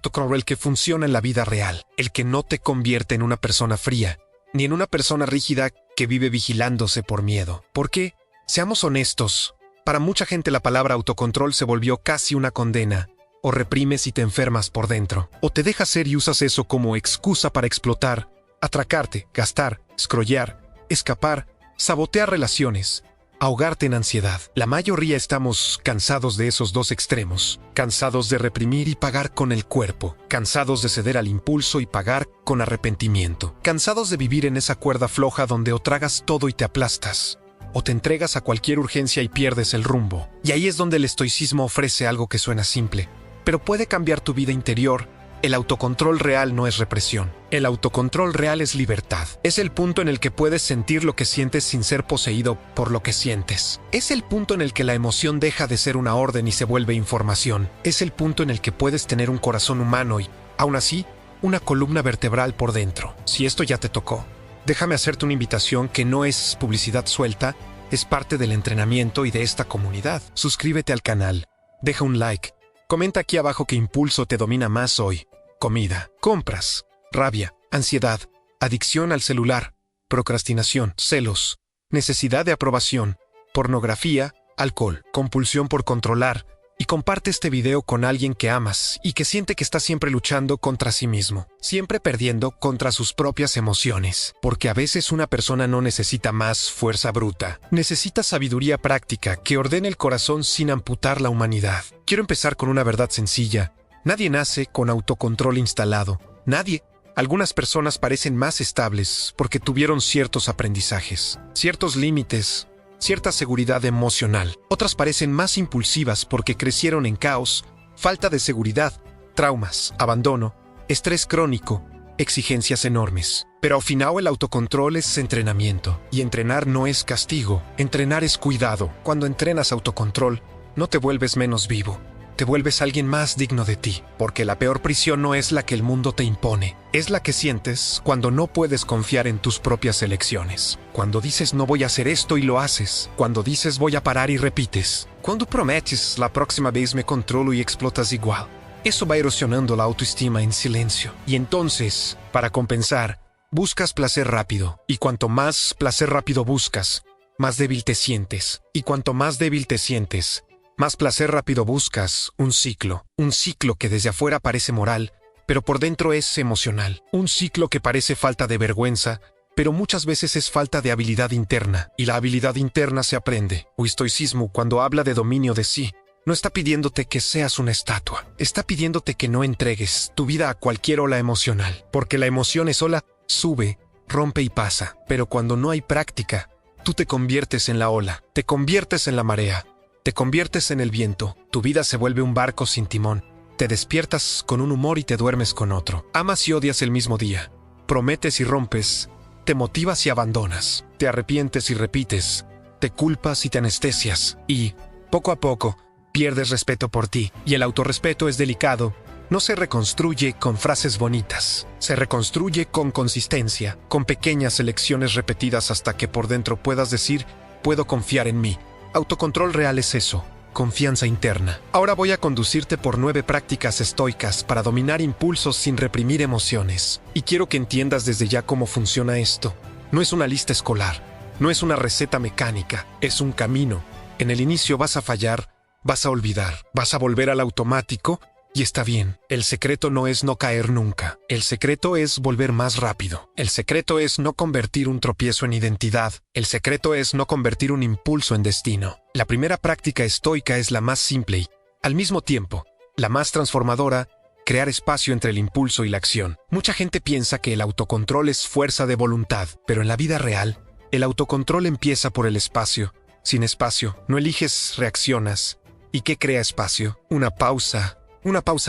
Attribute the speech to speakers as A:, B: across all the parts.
A: autocontrol, el que funciona en la vida real, el que no te convierte en una persona fría, ni en una persona rígida que vive vigilándose por miedo. Porque, seamos honestos, para mucha gente la palabra autocontrol se volvió casi una condena. O reprimes y te enfermas por dentro, o te dejas ser y usas eso como excusa para explotar, atracarte, gastar, scrollear, escapar, sabotear relaciones, ahogarte en ansiedad. La mayoría estamos cansados de esos dos extremos, cansados de reprimir y pagar con el cuerpo, cansados de ceder al impulso y pagar con arrepentimiento, cansados de vivir en esa cuerda floja donde o tragas todo y te aplastas, o te entregas a cualquier urgencia y pierdes el rumbo. Y ahí es donde el estoicismo ofrece algo que suena simple, pero puede cambiar tu vida interior. El autocontrol real no es represión. El autocontrol real es libertad. Es el punto en el que puedes sentir lo que sientes sin ser poseído por lo que sientes. Es el punto en el que la emoción deja de ser una orden y se vuelve información. Es el punto en el que puedes tener un corazón humano y, aún así, una columna vertebral por dentro. Si esto ya te tocó, déjame hacerte una invitación que no es publicidad suelta, es parte del entrenamiento y de esta comunidad. Suscríbete al canal, deja un like. Comenta aquí abajo qué impulso te domina más hoy. Comida, compras, rabia, ansiedad, adicción al celular, procrastinación, celos, necesidad de aprobación, pornografía, alcohol, compulsión por controlar. Y comparte este video con alguien que amas y que siente que está siempre luchando contra sí mismo, siempre perdiendo contra sus propias emociones. Porque a veces una persona no necesita más fuerza bruta, necesita sabiduría práctica que ordene el corazón sin amputar la humanidad. Quiero empezar con una verdad sencilla. Nadie nace con autocontrol instalado. Nadie. Algunas personas parecen más estables porque tuvieron ciertos aprendizajes, ciertos límites, cierta seguridad emocional. Otras parecen más impulsivas porque crecieron en caos, falta de seguridad, traumas, abandono, estrés crónico, exigencias enormes. Pero al final el autocontrol es entrenamiento. Y entrenar no es castigo. Entrenar es cuidado. Cuando entrenas autocontrol, no te vuelves menos vivo. Te vuelves alguien más digno de ti. Porque la peor prisión no es la que el mundo te impone. Es la que sientes cuando no puedes confiar en tus propias elecciones. Cuando dices no voy a hacer esto y lo haces. Cuando dices voy a parar y repites. Cuando prometes la próxima vez me controlo y explotas igual. Eso va erosionando la autoestima en silencio. Y entonces, para compensar, buscas placer rápido. Y cuanto más placer rápido buscas, más débil te sientes. Y cuanto más débil te sientes, más placer rápido buscas. Un ciclo que desde afuera parece moral, pero por dentro es emocional. Un ciclo que parece falta de vergüenza, pero muchas veces es falta de habilidad interna. Y la habilidad interna se aprende. O estoicismo, cuando habla de dominio de sí, no está pidiéndote que seas una estatua. Está pidiéndote que no entregues tu vida a cualquier ola emocional. Porque la emoción es ola, sube, rompe y pasa. Pero cuando no hay práctica, tú te conviertes en la ola, te conviertes en la marea. Te conviertes en el viento, tu vida se vuelve un barco sin timón. Te despiertas con un humor y te duermes con otro. Amas y odias el mismo día. Prometes y rompes. Te motivas y abandonas. Te arrepientes y repites. Te culpas y te anestesias. Y, poco a poco, pierdes respeto por ti. Y el autorrespeto es delicado. No se reconstruye con frases bonitas. Se reconstruye con consistencia, con pequeñas elecciones repetidas hasta que por dentro puedas decir, puedo confiar en mí. Autocontrol real es eso, confianza interna. Ahora voy a conducirte por 9 prácticas estoicas para dominar impulsos sin reprimir emociones. Y quiero que entiendas desde ya cómo funciona esto. No es una lista escolar, no es una receta mecánica, es un camino. En el inicio vas a fallar, vas a olvidar, vas a volver al automático y está bien. El secreto no es no caer nunca. El secreto es volver más rápido. El secreto es no convertir un tropiezo en identidad. El secreto es no convertir un impulso en destino. La primera práctica estoica es la más simple y, al mismo tiempo, la más transformadora, crear espacio entre el impulso y la acción. Mucha gente piensa que el autocontrol es fuerza de voluntad, pero en la vida real, el autocontrol empieza por el espacio. Sin espacio, no eliges, reaccionas. ¿Y qué crea espacio? Una pausa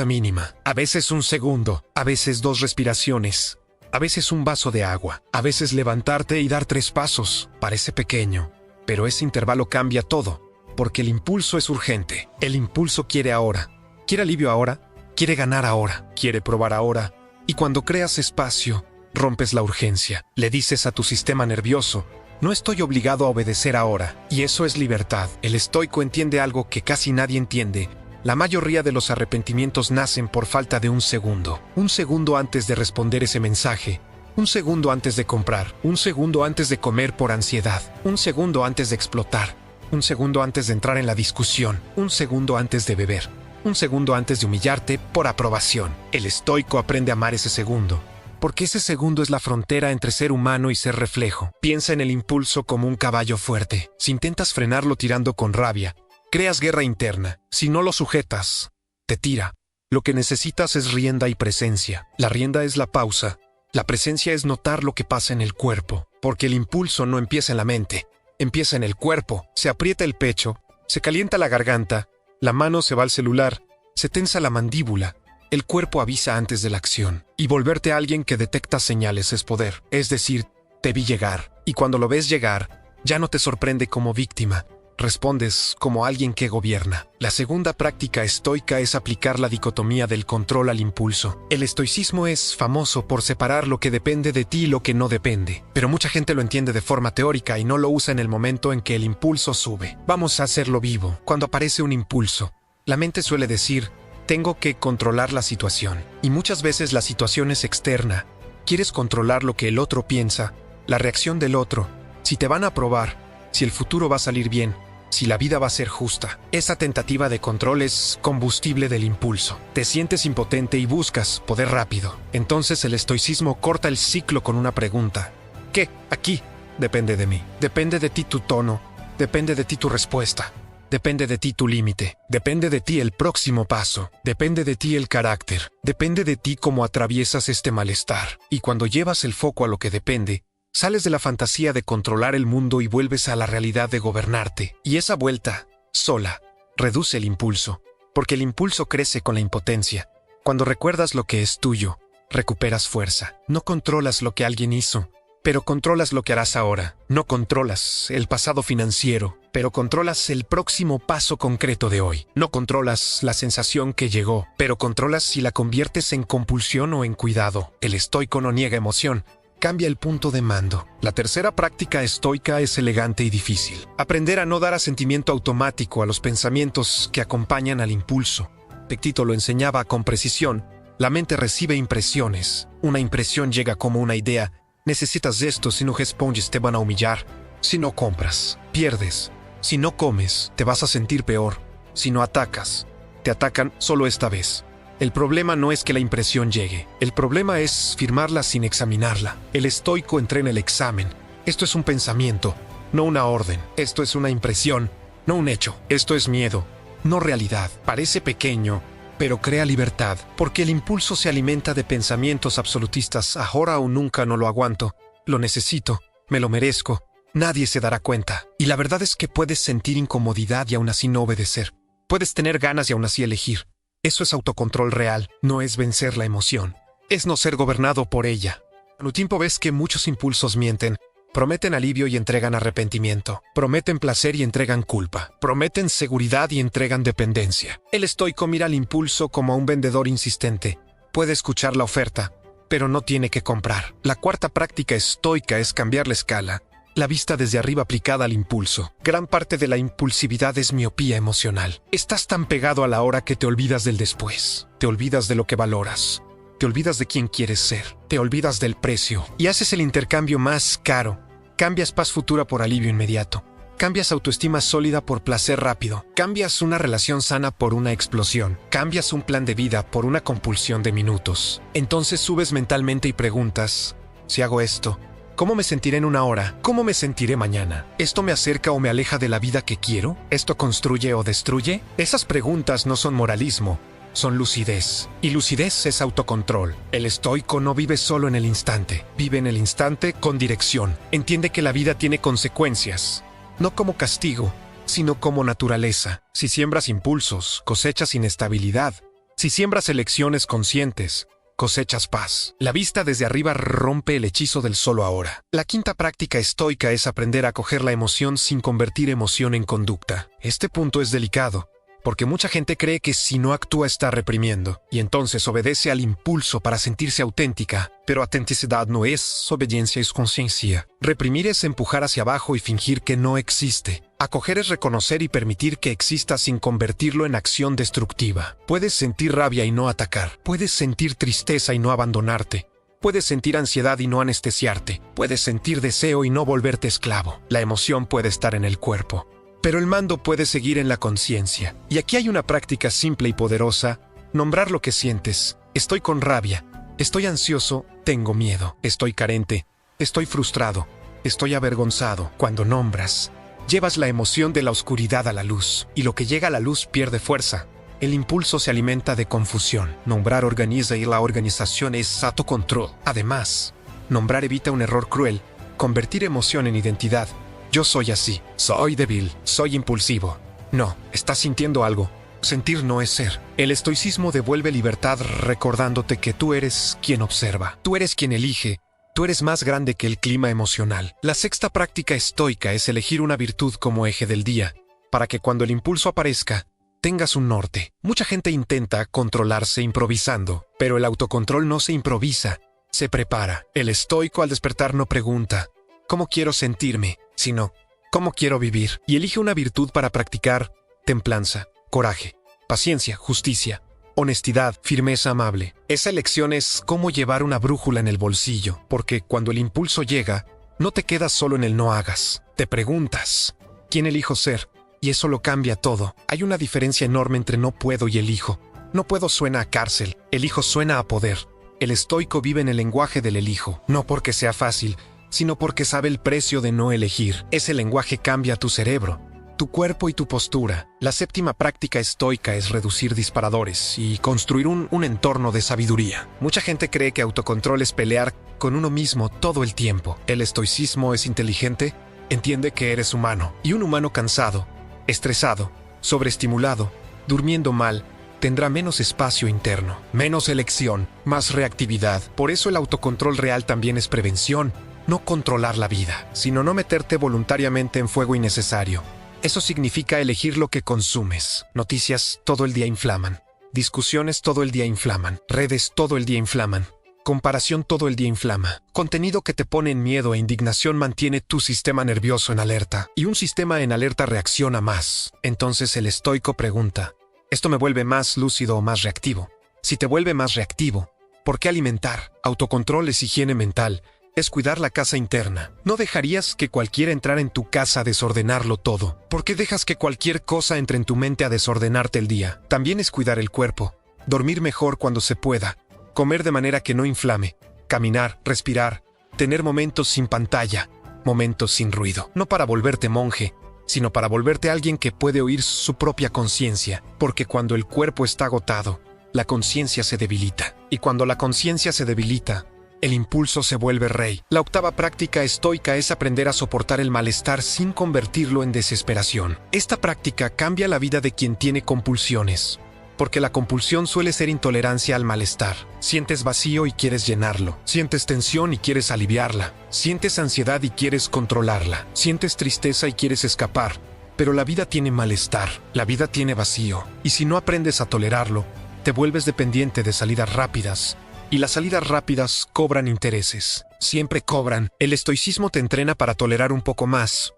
A: mínima. A veces un segundo, a veces 2 respiraciones, a veces un vaso de agua, a veces levantarte y dar 3 pasos. Parece pequeño, pero ese intervalo cambia todo, porque el impulso es urgente. El impulso quiere ahora, quiere alivio ahora, quiere ganar ahora, quiere probar ahora. Y cuando creas espacio, rompes la urgencia. Le dices a tu sistema nervioso, no estoy obligado a obedecer ahora. Y eso es libertad. El estoico entiende algo que casi nadie entiende. La mayoría de los arrepentimientos nacen por falta de un segundo. Un segundo antes de responder ese mensaje. Un segundo antes de comprar. Un segundo antes de comer por ansiedad. Un segundo antes de explotar. Un segundo antes de entrar en la discusión. Un segundo antes de beber. Un segundo antes de humillarte por aprobación. El estoico aprende a amar ese segundo, porque ese segundo es la frontera entre ser humano y ser reflejo. Piensa en el impulso como un caballo fuerte. Si intentas frenarlo tirando con rabia, creas guerra interna. Si no lo sujetas, te tira. Lo que necesitas es rienda y presencia. La rienda es la pausa. La presencia es notar lo que pasa en el cuerpo, porque el impulso no empieza en la mente, empieza en el cuerpo. Se aprieta el pecho, se calienta la garganta, la mano se va al celular, se tensa la mandíbula. El cuerpo avisa antes de la acción. Y volverte a alguien que detecta señales es poder. Es decir, te vi llegar. Y cuando lo ves llegar, ya no te sorprende como víctima. Respondes como alguien que gobierna. La segunda práctica estoica es aplicar la dicotomía del control al impulso. El estoicismo es famoso por separar lo que depende de ti y lo que no depende. Pero mucha gente lo entiende de forma teórica y no lo usa en el momento en que el impulso sube. Vamos a hacerlo vivo. Cuando aparece un impulso, la mente suele decir: tengo que controlar la situación. Y muchas veces la situación es externa. Quieres controlar lo que el otro piensa, la reacción del otro, si te van a aprobar, si el futuro va a salir bien, si la vida va a ser justa. Esa tentativa de control es combustible del impulso. Te sientes impotente y buscas poder rápido. Entonces el estoicismo corta el ciclo con una pregunta. ¿Qué? Aquí. Depende de mí. Depende de ti tu tono. Depende de ti tu respuesta. Depende de ti tu límite. Depende de ti el próximo paso. Depende de ti el carácter. Depende de ti cómo atraviesas este malestar. Y cuando llevas el foco a lo que depende, sales de la fantasía de controlar el mundo y vuelves a la realidad de gobernarte. Y esa vuelta, sola, reduce el impulso. Porque el impulso crece con la impotencia. Cuando recuerdas lo que es tuyo, recuperas fuerza. No controlas lo que alguien hizo, pero controlas lo que harás ahora. No controlas el pasado financiero, pero controlas el próximo paso concreto de hoy. No controlas la sensación que llegó, pero controlas si la conviertes en compulsión o en cuidado. El estoico no niega emoción, cambia el punto de mando. La tercera práctica estoica es elegante y difícil. Aprender a no dar asentimiento automático a los pensamientos que acompañan al impulso. Epicteto lo enseñaba con precisión. La mente recibe impresiones. Una impresión llega como una idea. Necesitas esto, si no respondes te van a humillar. Si no compras, pierdes. Si no comes, te vas a sentir peor. Si no atacas, te atacan solo esta vez. El problema no es que la impresión llegue. El problema es firmarla sin examinarla. El estoico entrena el examen. Esto es un pensamiento, no una orden. Esto es una impresión, no un hecho. Esto es miedo, no realidad. Parece pequeño, pero crea libertad, porque el impulso se alimenta de pensamientos absolutistas. Ahora o nunca no lo aguanto. Lo necesito, me lo merezco. Nadie se dará cuenta. Y la verdad es que puedes sentir incomodidad y aún así no obedecer. Puedes tener ganas y aún así elegir. Eso es autocontrol real, no es vencer la emoción. Es no ser gobernado por ella. Al mismo tiempo ves que muchos impulsos mienten. Prometen alivio y entregan arrepentimiento. Prometen placer y entregan culpa. Prometen seguridad y entregan dependencia. El estoico mira al impulso como a un vendedor insistente. Puede escuchar la oferta, pero no tiene que comprar. La cuarta práctica estoica es cambiar la escala. La vista desde arriba aplicada al impulso. Gran parte de la impulsividad es miopía emocional. Estás tan pegado a la hora que te olvidas del después. Te olvidas de lo que valoras. Te olvidas de quién quieres ser. Te olvidas del precio. Y haces el intercambio más caro. Cambias paz futura por alivio inmediato. Cambias autoestima sólida por placer rápido. Cambias una relación sana por una explosión. Cambias un plan de vida por una compulsión de minutos. Entonces subes mentalmente y preguntas: si hago esto, ¿cómo me sentiré en una hora? ¿Cómo me sentiré mañana? ¿Esto me acerca o me aleja de la vida que quiero? ¿Esto construye o destruye? Esas preguntas no son moralismo, son lucidez. Y lucidez es autocontrol. El estoico no vive solo en el instante. Vive en el instante con dirección. Entiende que la vida tiene consecuencias. No como castigo, sino como naturaleza. Si siembras impulsos, cosechas inestabilidad. Si siembras elecciones conscientes, cosechas paz. La vista desde arriba rompe el hechizo del solo ahora. La quinta práctica estoica es aprender a coger la emoción sin convertir emoción en conducta. Este punto es delicado, porque mucha gente cree que si no actúa está reprimiendo, y entonces obedece al impulso para sentirse auténtica, pero autenticidad no es obediencia, es conciencia. Reprimir es empujar hacia abajo y fingir que no existe. Acoger es reconocer y permitir que exista sin convertirlo en acción destructiva. Puedes sentir rabia y no atacar. Puedes sentir tristeza y no abandonarte. Puedes sentir ansiedad y no anestesiarte. Puedes sentir deseo y no volverte esclavo. La emoción puede estar en el cuerpo, pero el mando puede seguir en la conciencia. Y aquí hay una práctica simple y poderosa: nombrar lo que sientes. Estoy con rabia. Estoy ansioso. Tengo miedo. Estoy carente. Estoy frustrado. Estoy avergonzado. Cuando nombras, llevas la emoción de la oscuridad a la luz, y lo que llega a la luz pierde fuerza. El impulso se alimenta de confusión. Nombrar organiza y la organización es autocontrol. Además, nombrar evita un error cruel: convertir emoción en identidad. Yo soy así. Soy débil. Soy impulsivo. No, estás sintiendo algo. Sentir no es ser. El estoicismo devuelve libertad recordándote que tú eres quien observa. Tú eres quien elige. Tú eres más grande que el clima emocional. La sexta práctica estoica es elegir una virtud como eje del día, para que cuando el impulso aparezca, tengas un norte. Mucha gente intenta controlarse improvisando, pero el autocontrol no se improvisa, se prepara. El estoico al despertar no pregunta ¿cómo quiero sentirme?, sino ¿cómo quiero vivir? Y elige una virtud para practicar: templanza, coraje, paciencia, justicia, honestidad, firmeza amable. Esa elección es como llevar una brújula en el bolsillo, porque cuando el impulso llega, no te quedas solo en el no hagas. Te preguntas ¿quién elijo ser? Y eso lo cambia todo. Hay una diferencia enorme entre no puedo y elijo. No puedo suena a cárcel, elijo suena a poder. El estoico vive en el lenguaje del elijo, no porque sea fácil, sino porque sabe el precio de no elegir. Ese lenguaje cambia tu cerebro, tu cuerpo y tu postura. La séptima práctica estoica es reducir disparadores y construir un entorno de sabiduría. Mucha gente cree que autocontrol es pelear con uno mismo todo el tiempo. El estoicismo es inteligente, entiende que eres humano, y un humano cansado, estresado, sobreestimulado, durmiendo mal, tendrá menos espacio interno, menos elección, más reactividad. Por eso el autocontrol real también es prevención, no controlar la vida, sino no meterte voluntariamente en fuego innecesario. Eso significa elegir lo que consumes. Noticias todo el día inflaman, discusiones todo el día inflaman, redes todo el día inflaman, comparación todo el día inflama. Contenido que te pone en miedo e indignación mantiene tu sistema nervioso en alerta, y un sistema en alerta reacciona más. Entonces el estoico pregunta: ¿esto me vuelve más lúcido o más reactivo? Si te vuelve más reactivo, ¿por qué alimentar? Autocontrol es higiene mental, es cuidar la casa interna. No dejarías que cualquiera entrara en tu casa a desordenarlo todo. ¿Por qué dejas que cualquier cosa entre en tu mente a desordenarte el día? También es cuidar el cuerpo, dormir mejor cuando se pueda, comer de manera que no inflame, caminar, respirar, tener momentos sin pantalla, momentos sin ruido. No para volverte monje, sino para volverte alguien que puede oír su propia conciencia, porque cuando el cuerpo está agotado, la conciencia se debilita. Y cuando la conciencia se debilita, el impulso se vuelve rey. La octava práctica estoica es aprender a soportar el malestar sin convertirlo en desesperación. Esta práctica cambia la vida de quien tiene compulsiones, porque la compulsión suele ser intolerancia al malestar. Sientes vacío y quieres llenarlo. Sientes tensión y quieres aliviarla. Sientes ansiedad y quieres controlarla. Sientes tristeza y quieres escapar. Pero la vida tiene malestar, la vida tiene vacío. Y si no aprendes a tolerarlo, te vuelves dependiente de salidas rápidas. Y las salidas rápidas cobran intereses. Siempre cobran. El estoicismo te entrena para tolerar un poco más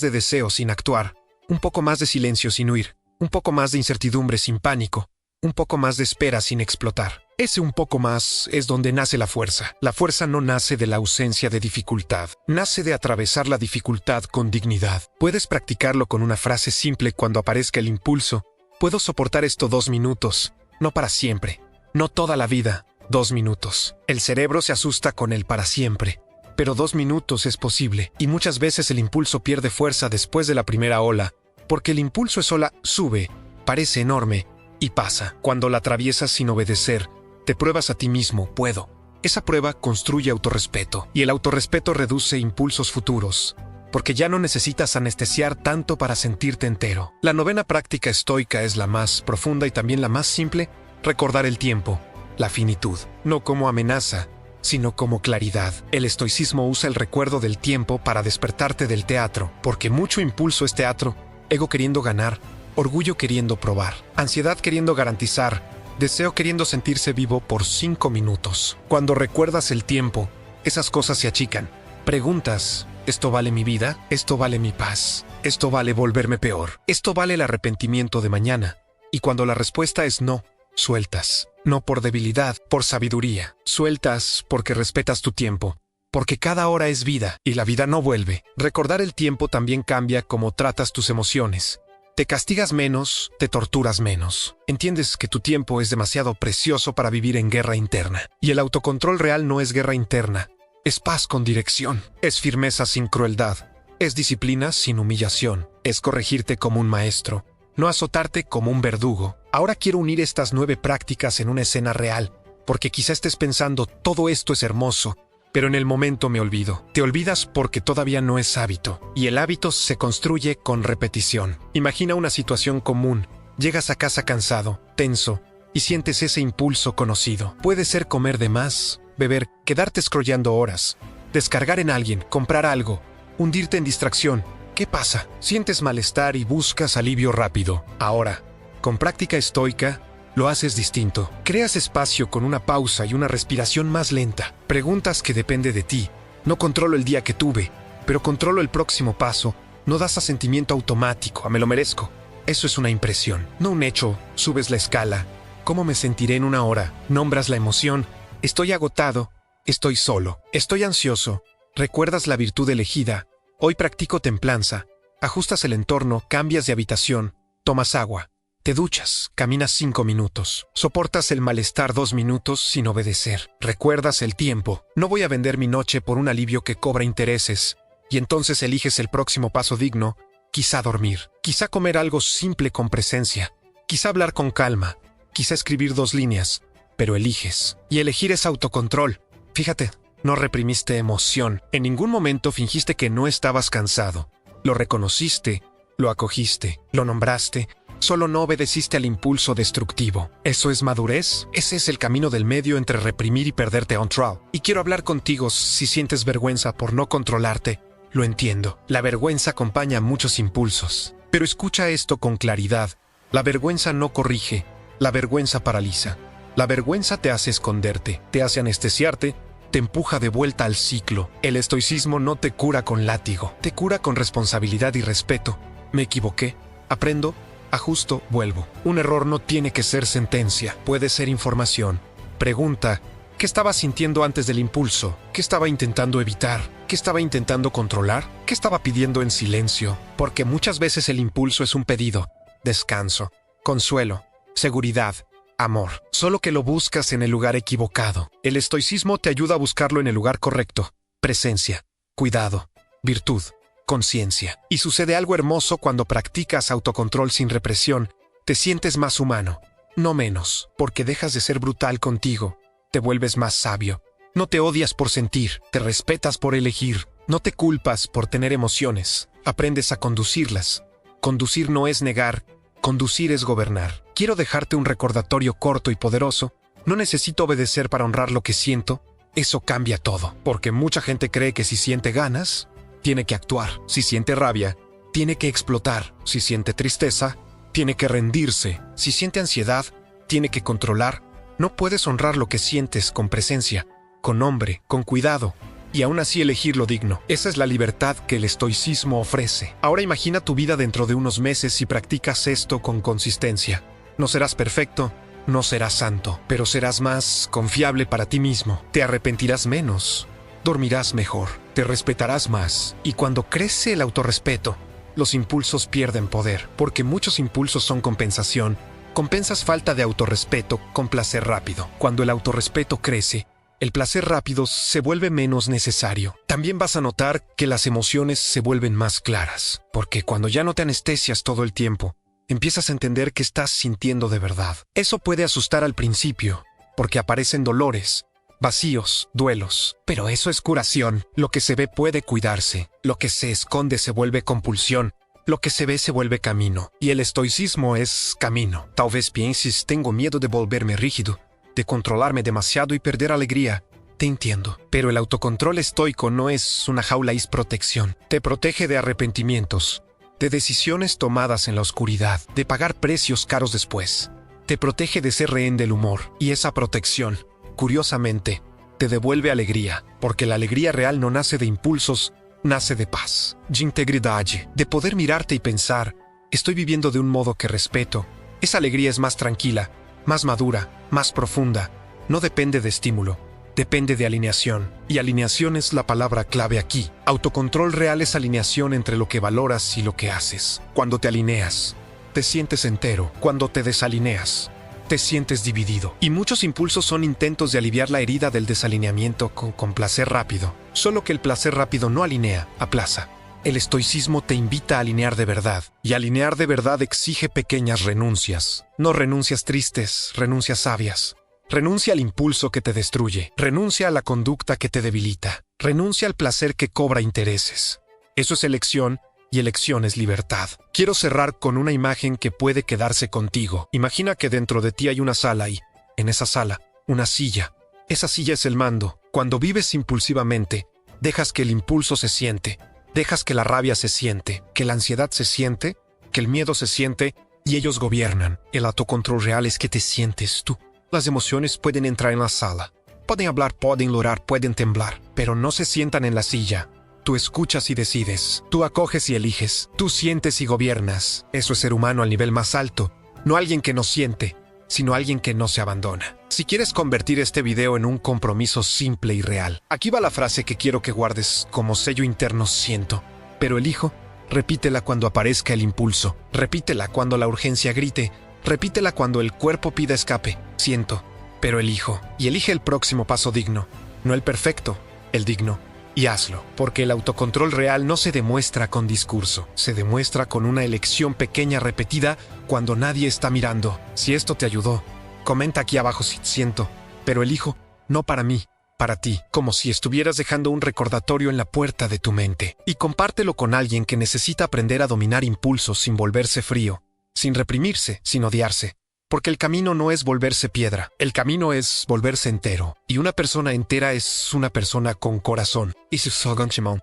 A: de deseo sin actuar, un poco más de silencio sin huir, un poco más de incertidumbre sin pánico, un poco más de espera sin explotar. Ese un poco más es donde nace la fuerza. La fuerza no nace de la ausencia de dificultad, nace de atravesar la dificultad con dignidad. Puedes practicarlo con una frase simple cuando aparezca el impulso: puedo soportar esto 2 minutos, no para siempre, no toda la vida, 2 minutos. El cerebro se asusta con el para siempre, pero 2 minutos es posible, y muchas veces el impulso pierde fuerza después de la primera ola, porque el impulso es ola, sube, parece enorme, y pasa. Cuando la atraviesas sin obedecer, te pruebas a ti mismo: puedo. Esa prueba construye autorrespeto, y el autorrespeto reduce impulsos futuros, porque ya no necesitas anestesiar tanto para sentirte entero. La novena práctica estoica es la más profunda y también la más simple: recordar el tiempo, la finitud, no como amenaza, sino como claridad. El estoicismo usa el recuerdo del tiempo para despertarte del teatro, porque mucho impulso es teatro, ego queriendo ganar, orgullo queriendo probar, ansiedad queriendo garantizar, deseo queriendo sentirse vivo por 5 minutos. Cuando recuerdas el tiempo, esas cosas se achican. Preguntas, ¿esto vale mi vida? ¿Esto vale mi paz? ¿Esto vale volverme peor? ¿Esto vale el arrepentimiento de mañana? Y cuando la respuesta es no, sueltas. No por debilidad, por sabiduría. Sueltas porque respetas tu tiempo. Porque cada hora es vida y la vida no vuelve. Recordar el tiempo también cambia cómo tratas tus emociones. Te castigas menos, te torturas menos. Entiendes que tu tiempo es demasiado precioso para vivir en guerra interna. Y el autocontrol real no es guerra interna. Es paz con dirección. Es firmeza sin crueldad. Es disciplina sin humillación. Es corregirte como un maestro, no azotarte como un verdugo. Ahora quiero unir estas 9 prácticas en una escena real, porque quizá estés pensando, todo esto es hermoso, pero en el momento me olvido. Te olvidas porque todavía no es hábito, y el hábito se construye con repetición. Imagina una situación común. Llegas a casa cansado, tenso, y sientes ese impulso conocido. Puede ser comer de más, beber, quedarte scrolleando horas, descargar en alguien, comprar algo, hundirte en distracción. ¿Qué pasa? Sientes malestar y buscas alivio rápido. Ahora, con práctica estoica, lo haces distinto. Creas espacio con una pausa y una respiración más lenta. Preguntas que depende de ti. No controlo el día que tuve, pero controlo el próximo paso. No das asentimiento automático a me lo merezco. Eso es una impresión, no un hecho. Subes la escala. ¿Cómo me sentiré en una hora? Nombras la emoción. Estoy agotado. Estoy solo. Estoy ansioso. Recuerdas la virtud elegida. Hoy practico templanza. Ajustas el entorno, cambias de habitación, tomas agua, te duchas, caminas 5 minutos, soportas el malestar 2 minutos sin obedecer. Recuerdas el tiempo. No voy a vender mi noche por un alivio que cobra intereses. Y entonces eliges el próximo paso digno, quizá dormir, quizá comer algo simple con presencia, quizá hablar con calma, quizá escribir 2 líneas, pero eliges. Y elegir es autocontrol. Fíjate. No reprimiste emoción. En ningún momento fingiste que no estabas cansado. Lo reconociste, lo acogiste, lo nombraste. Solo no obedeciste al impulso destructivo. ¿Eso es madurez? Ese es el camino del medio entre reprimir y perderte on trial. Y quiero hablar contigo si sientes vergüenza por no controlarte. Lo entiendo. La vergüenza acompaña muchos impulsos. Pero escucha esto con claridad. La vergüenza no corrige. La vergüenza paraliza. La vergüenza te hace esconderte, te hace anestesiarte, te empuja de vuelta al ciclo. El estoicismo no te cura con látigo, te cura con responsabilidad y respeto. Me equivoqué, aprendo, ajusto, vuelvo. Un error no tiene que ser sentencia, puede ser información. Pregunta, ¿qué estaba sintiendo antes del impulso? ¿Qué estaba intentando evitar? ¿Qué estaba intentando controlar? ¿Qué estaba pidiendo en silencio? Porque muchas veces el impulso es un pedido: descanso, consuelo, seguridad, amor, solo que lo buscas en el lugar equivocado. El estoicismo te ayuda a buscarlo en el lugar correcto. Presencia, cuidado, virtud, conciencia. Y sucede algo hermoso cuando practicas autocontrol sin represión. Te sientes más humano, no menos, porque dejas de ser brutal contigo. Te vuelves más sabio. No te odias por sentir, te respetas por elegir. No te culpas por tener emociones. Aprendes a conducirlas. Conducir no es negar. Conducir es gobernar. Quiero dejarte un recordatorio corto y poderoso. No necesito obedecer para honrar lo que siento. Eso cambia todo. Porque mucha gente cree que si siente ganas, tiene que actuar. Si siente rabia, tiene que explotar. Si siente tristeza, tiene que rendirse. Si siente ansiedad, tiene que controlar. No puedes honrar lo que sientes con presencia, con nombre, con cuidado. Y aún así elegir lo digno. Esa es la libertad que el estoicismo ofrece. Ahora imagina tu vida dentro de unos meses si practicas esto con consistencia. No serás perfecto, no serás santo, pero serás más confiable para ti mismo. Te arrepentirás menos, dormirás mejor, te respetarás más. Y cuando crece el autorrespeto, los impulsos pierden poder, porque muchos impulsos son compensación. Compensas falta de autorrespeto con placer rápido. Cuando el autorrespeto crece, el placer rápido se vuelve menos necesario. También vas a notar que las emociones se vuelven más claras, porque cuando ya no te anestesias todo el tiempo, empiezas a entender que estás sintiendo de verdad. Eso puede asustar al principio, porque aparecen dolores, vacíos, duelos. Pero eso es curación. Lo que se ve puede cuidarse. Lo que se esconde se vuelve compulsión. Lo que se ve se vuelve camino. Y el estoicismo es camino. Tal vez pienses, tengo miedo de volverme rígido, de controlarme demasiado y perder alegría. Te entiendo. Pero el autocontrol estoico no es una jaula, es protección. Te protege de arrepentimientos, de decisiones tomadas en la oscuridad, de pagar precios caros después. Te protege de ser rehén del humor, y esa protección, curiosamente, te devuelve alegría, porque la alegría real no nace de impulsos, nace de paz, de integridad, de poder mirarte y pensar, estoy viviendo de un modo que respeto. Esa alegría es más tranquila, más madura, más profunda, no depende de estímulo, depende de alineación, y alineación es la palabra clave aquí. Autocontrol real es alineación entre lo que valoras y lo que haces. Cuando te alineas, te sientes entero. Cuando te desalineas, te sientes dividido. Y muchos impulsos son intentos de aliviar la herida del desalineamiento con placer rápido. Solo que el placer rápido no alinea, aplaza. El estoicismo te invita a alinear de verdad, y alinear de verdad exige pequeñas renuncias. No renuncias tristes, renuncias sabias. Renuncia al impulso que te destruye, renuncia a la conducta que te debilita, renuncia al placer que cobra intereses. Eso es elección, y elección es libertad. Quiero cerrar con una imagen que puede quedarse contigo. Imagina que dentro de ti hay una sala y, en esa sala, una silla. Esa silla es el mando. Cuando vives impulsivamente, dejas que el impulso se siente. Dejas que la rabia se siente, que la ansiedad se siente, que el miedo se siente, y ellos gobiernan. El autocontrol real es que te sientes tú. Las emociones pueden entrar en la sala. Pueden hablar, pueden llorar, pueden temblar, pero no se sientan en la silla. Tú escuchas y decides. Tú acoges y eliges. Tú sientes y gobiernas. Eso es ser humano al nivel más alto. No alguien que no siente, sino alguien que no se abandona. Si quieres convertir este video en un compromiso simple y real, aquí va la frase que quiero que guardes como sello interno: siento, pero elijo. Repítela cuando aparezca el impulso. Repítela cuando la urgencia grite. Repítela cuando el cuerpo pida escape. Siento, pero elijo. Y elige el próximo paso digno. No el perfecto, el digno. Y hazlo, porque el autocontrol real no se demuestra con discurso. Se demuestra con una elección pequeña repetida cuando nadie está mirando. Si esto te ayudó, comenta aquí abajo si siento, pero elijo, no para mí, para ti, como si estuvieras dejando un recordatorio en la puerta de tu mente. Y compártelo con alguien que necesita aprender a dominar impulsos sin volverse frío, sin reprimirse, sin odiarse. Porque el camino no es volverse piedra, el camino es volverse entero. Y una persona entera es una persona con corazón. Y su Sogan Shimon.